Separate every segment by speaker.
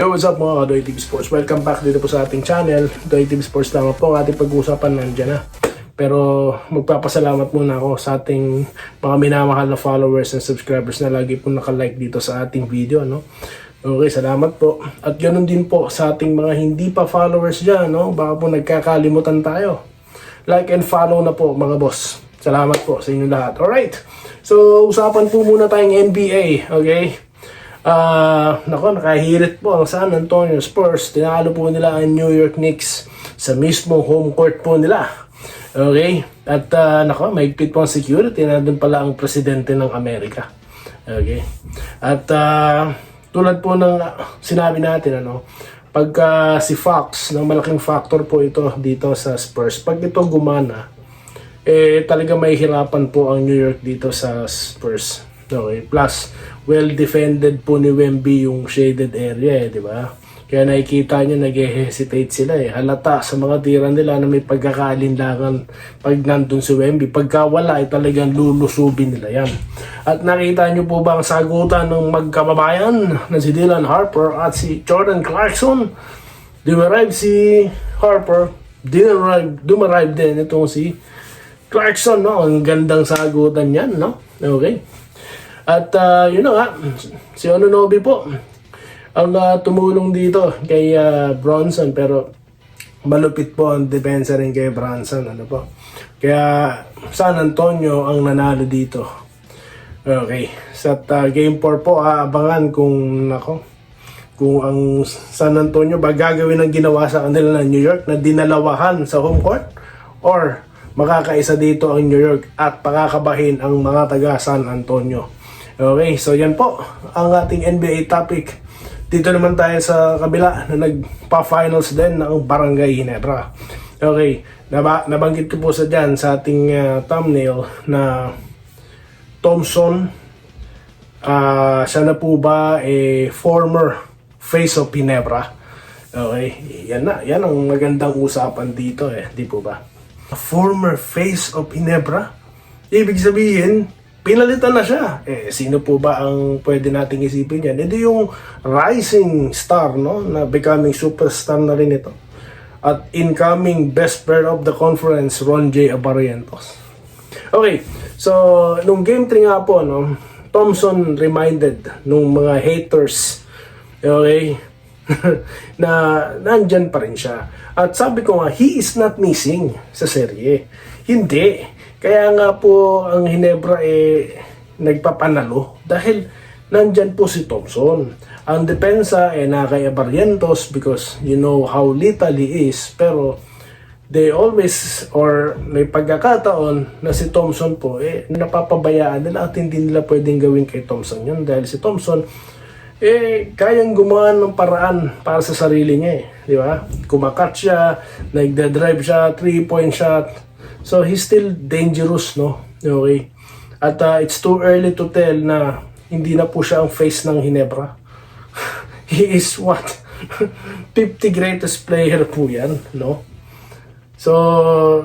Speaker 1: Yo, what's up mga Doy TV Sports? Welcome back dito po sa ating channel. Doy TV Sports naman po ang ating pag-uusapan nandiyan na. Pero magpapasalamat muna ako sa ating mga minamahal na followers and subscribers na lagi po nakalike dito sa ating video, no? Okay, salamat po. At ganoon din po sa ating mga hindi pa followers dyan, no? Baka po nagkakalimutan tayo. Like and follow na po mga boss. Salamat po sa inyo lahat. Alright, so usapan po muna tayong NBA, okay? Nakahirit po ang San Antonio Spurs. Tinalo po nila ang New York Knicks sa mismo home court po nila. Okay? At mahigpit po ang security na doon pala ang presidente ng Amerika. Okay? At tulad po ng sinabi natin, pagka si Fox, ng malaking factor po ito dito sa Spurs, pag ito gumana, talaga may hirapan po ang New York dito sa Spurs. Okay. Plus, well-defended po ni Wemby yung shaded area, di ba? Kaya nakikita nyo, nag-hesitate sila Halata sa mga tira nila na may pagkakalinlangan pag nandun si Wemby. Pagka wala, talagang lulusubin nila yan. At nakita nyo po ba ang sagutan ng magkababayan na si Dylan Harper at si Jordan Clarkson? Dumarive si Harper, dumarive din itong si Clarkson, no? Ang gandang sagutan yan, no? Okay. At yun na nga, si Anunoby po ang tumulong dito kay Bronson, pero malupit po ang depensa rin kay Bronson. Kaya San Antonio ang nanalo dito. Okay, sa game 4 po, aabangan kung ang San Antonio ba gagawin ang ginawa sa kanila ng New York na dinalawahan sa home court, or makakaisa dito ang New York at pakakabahin ang mga taga San Antonio. Okay, so yan po ang ating NBA topic. Dito naman tayo sa kabila na nagpa-finals din ng Barangay Ginebra. Okay, nabanggit ko po sa sa ating thumbnail na Thompson, siya na po ba former face of Ginebra? Okay, yan ang magandang usapan dito di po ba? Former face of Ginebra? Ibig sabihin, pinalitan na siya. Sino po ba ang pwede nating isipin yan? Ito yung rising star, na becoming superstar na rin ito. At incoming best player of the conference, Ron J. Barrientos. Okay, so nung game 3 nga po, Thompson reminded nung mga haters, okay, na nandyan pa rin siya. At sabi ko nga, he is not missing sa serye. Hindi. Kaya nga po ang Ginebra nagpapanalo dahil nandyan po si Thompson. Ang depensa na kay Barrientos, because you know how lethal he is, pero they always, or may pagkakataon na si Thompson po napapabayaan nila at hindi nila pwedeng gawin kay Thompson yun dahil si Thompson kayang gumawa ng paraan para sa sarili niya di ba? Kumakat siya, nagda-drive siya, 3-point shot. So he's still dangerous, okay? At it's too early to tell na hindi na po siya ang face ng Ginebra. He is what? 50 greatest player po yan, So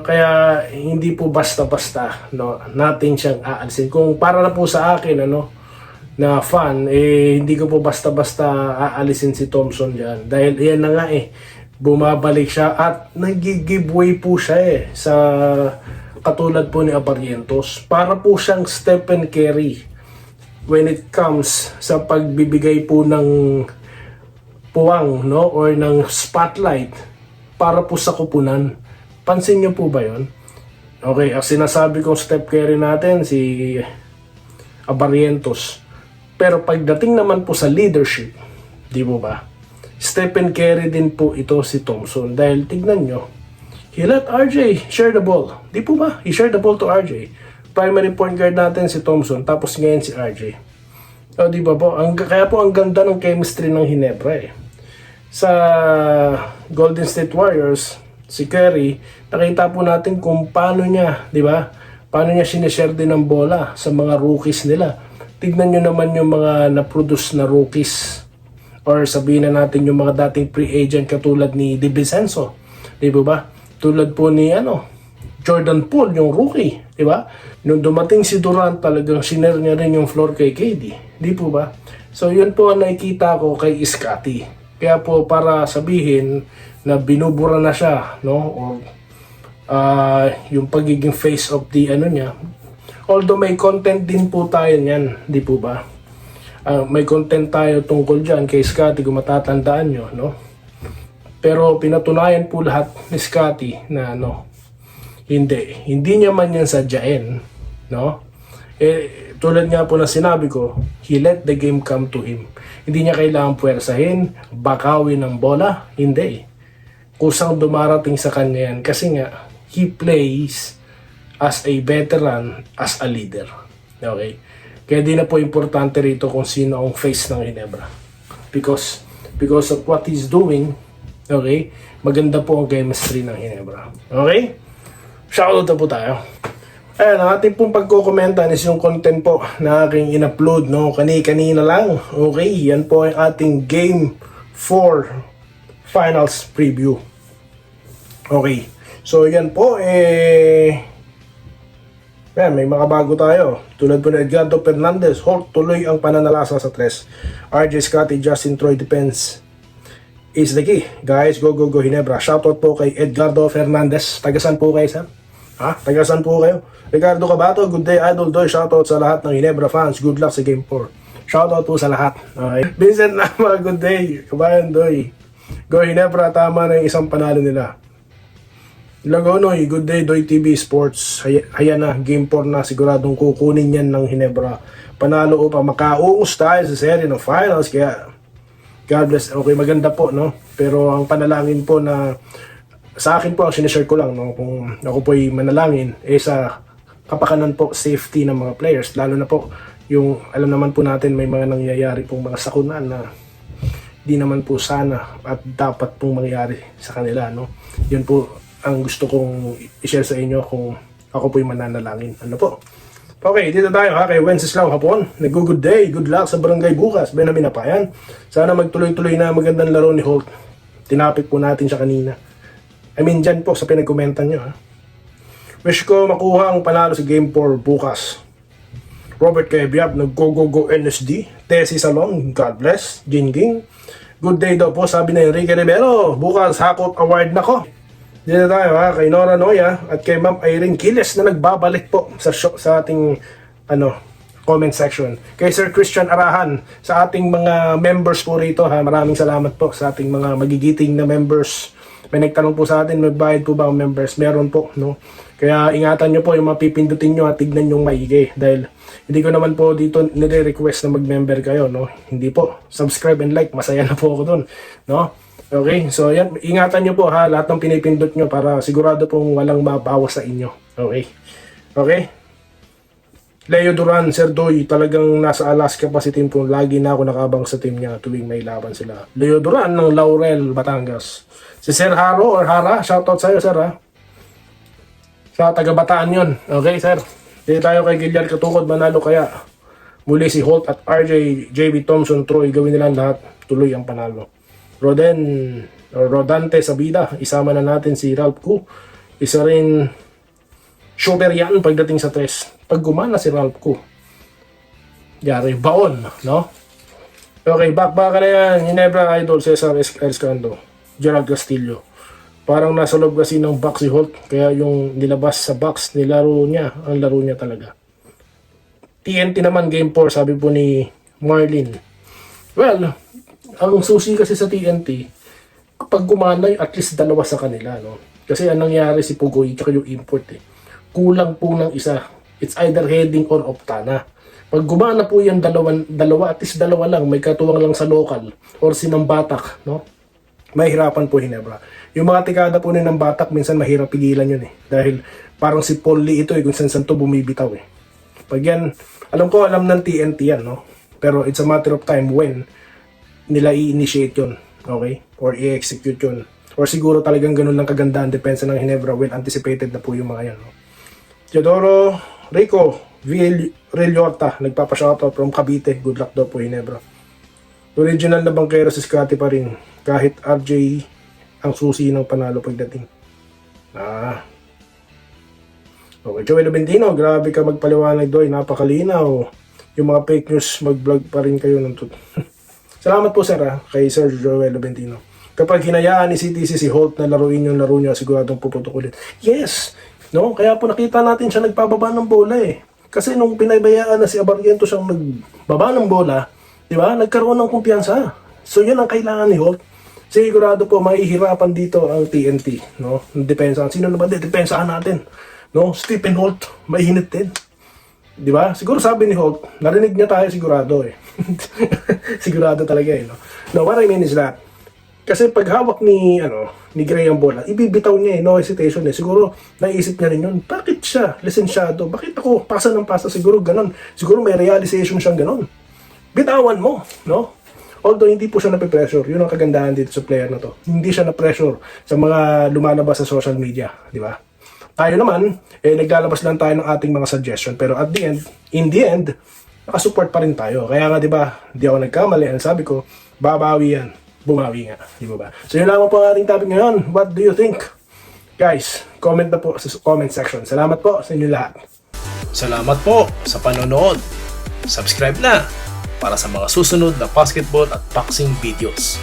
Speaker 1: kaya hindi po basta-basta, natin siyang aalisin. Kung para na po sa akin, na fan, hindi ko po basta-basta aalisin si Thompson diyan. Dahil yan na nga bumabalik siya at nag-giveaway po siya sa katulad po ni Barrientos. Para po siyang Stephen Curry when it comes sa pagbibigay po ng puwang, or ng spotlight para po sa kupunan. Pansin niyo po ba yon? Okay, ang sinasabi kong Steph Curry natin si Barrientos. Pero pagdating naman po sa leadership, di mo ba? Stephen Curry din po ito si Thompson. Dahil tignan nyo, he let RJ share the ball. Di po ba? He shared the ball to RJ. Primary point guard natin si Thompson, tapos ngayon si RJ. O di ba po? Kaya po ang ganda ng chemistry ng Ginebra Sa Golden State Warriors, si Curry, nakita po natin kung paano niya, di ba? Paano niya sinishare din ng bola sa mga rookies nila. Tignan nyo naman yung mga na-produce na rookies, or sabihin na natin yung mga dating free agent katulad ni DiVincenzo, di ba? Tulad po ni Jordan Poole, yung rookie, di ba? Nung dumating si Durant, talagang shiner niya rin yung floor kay KD, di po ba? So yun po ang nakikita ko kay Scottie. Kaya po para sabihin na binubura na siya, no? Or yung pagiging face of the ano niya. Although may content din po tayo niyan, di po ba? May content tayo tungkol dyan kay Scotty kung matatandaan nyo, no? Pero pinatunayan po lahat ni Scotty na hindi niya man yan sadyain, no? Tulad nga po na sinabi ko, he let the game come to him. Hindi niya kailangang puwersahin, bakawin ng bola, hindi. Kusang dumarating sa kanya yan kasi nga, he plays as a veteran, as a leader. Okay? Kaya di na po importante rito kung sino ang face ng Ginebra. Because of what he's doing, okay, maganda po ang chemistry ng Ginebra. Okay? Shoutout na po tayo. Ayan, ang ating pong pagkokomentan is yung content po na aking in-upload, no? Kanina lang. Okay, yan po ang ating Game 4 Finals Preview. Okay, so yan po, ayan, may mga bago tayo. Tulad po ni Edgardo Fernandez, Holt tuloy ang pananalasa sa 3. RJ Scotty, Justin Troy Defense is the key. Guys, go Ginebra. Shoutout po kay Edgardo Fernandez. Tagasan po kayo, sir? Ha? Tagasan po kayo? Ricardo Cabato, good day, Idol Doy. Shoutout sa lahat ng Ginebra fans. Good luck sa Game 4. Shoutout po sa lahat. Okay. Vincent Nama, good day. Kabayan Doy. Go Ginebra, tama na yung isang panalo nila. Lagonoy, good day, Doy TV Sports. Ayan na, Game 4 na. Siguradong kukunin yan ng Ginebra. Panalo upang makauus tayo sa serie ng finals. Kaya, God bless. Okay, maganda po, no? Pero ang panalangin po na sa akin po, ang sinishare ko lang, no? Kung ako po'y manalangin, sa kapakanan po, safety ng mga players. Lalo na po, yung alam naman po natin may mga nangyayari pong mga sakunan na di naman po sana at dapat pong mangyari sa kanila, no? Yun po ang gusto kong i-share sa inyo kung ako po'y mananalangin. Ano po? Okay, dito tayo ha, kay Wenceslao Hapon. Nag-good day, good luck sa barangay bukas. Benjamin Apayan. Sana magtuloy-tuloy na magandang laro ni Holt. Tinapik po natin siya kanina. I mean, dyan po sa pinag-commentan nyo ha. Wish ko makuha ang panalo sa Game 4 bukas. Robert Kebiab, nag-go NSD. Tessie Salon, God bless. Jinging. Good day daw po, sabi na Enrique Rivero. Bukas, Hakot Award na ko. Dito tayo ha, kay Nora Noya at kay Ma'am Irene Quiles na nagbabalik po sa ating comment section. Kay Sir Christian Arahan, sa ating mga members po rito ha, maraming salamat po sa ating mga magigiting na members. May nagtanong po sa atin, magbayad po ba ang members? Meron po, no? Kaya ingatan nyo po yung mapipindutin nyo at tignan yung maigi. Dahil hindi ko naman po dito nire-request na mag-member kayo, no? Hindi po. Subscribe and like, masaya na po ako dun, no? Okay, so yan, ingatan nyo po ha, lahat ng pinipindot nyo para sigurado pong walang mabawas sa inyo. Okay? Okay? Leo Duran, Sir Doy, talagang nasa Alaska pa si team ko. Lagi na ako nakabang sa team niya tuwing may laban sila. Leo Duran ng Laurel, Batangas. Si Sir Haro or Hara, shoutout sa'yo, Sir ha. Sa taga-Bataan yun. Okay, Sir. Dito tayo kay Gilyar Katukod, manalo kaya. Muli si Holt at RJ, JB Thompson, Troy, gawin nila lahat. Tuloy ang panalo. Rodante Sabida, isama na natin si Ralph Ku. Isa rin shooter yan pagdating sa 3. Pag gumana si Ralph Ku, yari baon, no? Okay, back na yan. Ginebra Idol, Cesar Escando, Gerald Castillo. Parang nasa loob kasi ng box si Holt, kaya yung nilabas sa box, nilaro niya, ang laro niya talaga. TNT naman, Game 4, sabi po ni Marlin. Well, ang susi kasi sa TNT, kapag gumanay, at least dalawa sa kanila, no? Kasi anong nangyari si Pugoy, tsaka yung import, kulang po ng isa. It's either heading or Optana. Pag gumana po yung dalawa, at least dalawa lang, may katuwang lang sa local, or sinambatak, no? Mahirapan po Ginebra. Yung mga tikada po ng batak, minsan mahirap pigilan yun Dahil parang si Paul Lee ito kung saan to bumibitaw Pag yan, alam ng TNT yan, no? Pero it's a matter of time when nila i-initiate yun, okay? Or i-execute yun. Or siguro talagang ganun lang kaganda ang depensa ng Ginebra. Well anticipated na po yung mga yan, no? Teodoro Rico Villorta, nagpapashoutout from Cavite. Good luck daw po Ginebra. Original na bangkero si Scotty pa rin. Kahit RJ ang susi ng panalo pagdating. Okay, Joel Bendino, grabe ka magpaliwanag doy, napakalinaw. Yung mga fake news, mag-vlog pa rin kayo ng Salamat po sir kay Sir Joel Lobentino. Kapag hinayaan ni CTC si Holt na laruin yung laro niya, siguradong puputok ulit. Yes! No? Kaya po nakita natin siya nagpababa ng bola eh. Kasi nung pinabayaan na si Abarrientos siyang nagbaba ng bola, di ba? Nagkaroon ng kumpiyansa. So yun ang kailangan ni Holt. Sigurado po mahihirapan dito ang TNT, no? Depensa. Sino na ba depensahan natin? No? Stephen Holt, mahinit din. Di ba? Siguro sabi ni Holt, narinig niya tayo sigurado eh. Sigurado talaga eh, no? Now, what I mean is that kasi pag hawak ni Gray ang bola, ibibitaw niya eh, no hesitation eh. Siguro naisip niya rin yun, bakit siya lisensyado? Bakit ako pasa ng pasa? Siguro ganon. Siguro may realization siyang ganon. Bitawan mo, no? Although hindi po siya nape-pressure, yun ang kagandahan dito sa player na to. Hindi siya na-pressure sa mga lumalabas sa social media, di ba? Tayo naman, naglalabas lang tayo ng ating mga suggestion, pero at the end, in the end, nakasupport pa rin tayo. Kaya nga, di ba, hindi ako nagkamali. Ang sabi ko, babawi yan. Bumawi nga, di ba ba? So yun lang po ang ating topic ngayon. What do you think? Guys, comment na po sa comment section. Salamat po sa inyo lahat.
Speaker 2: Salamat po sa panonood. Subscribe na para sa mga susunod na basketball at boxing videos.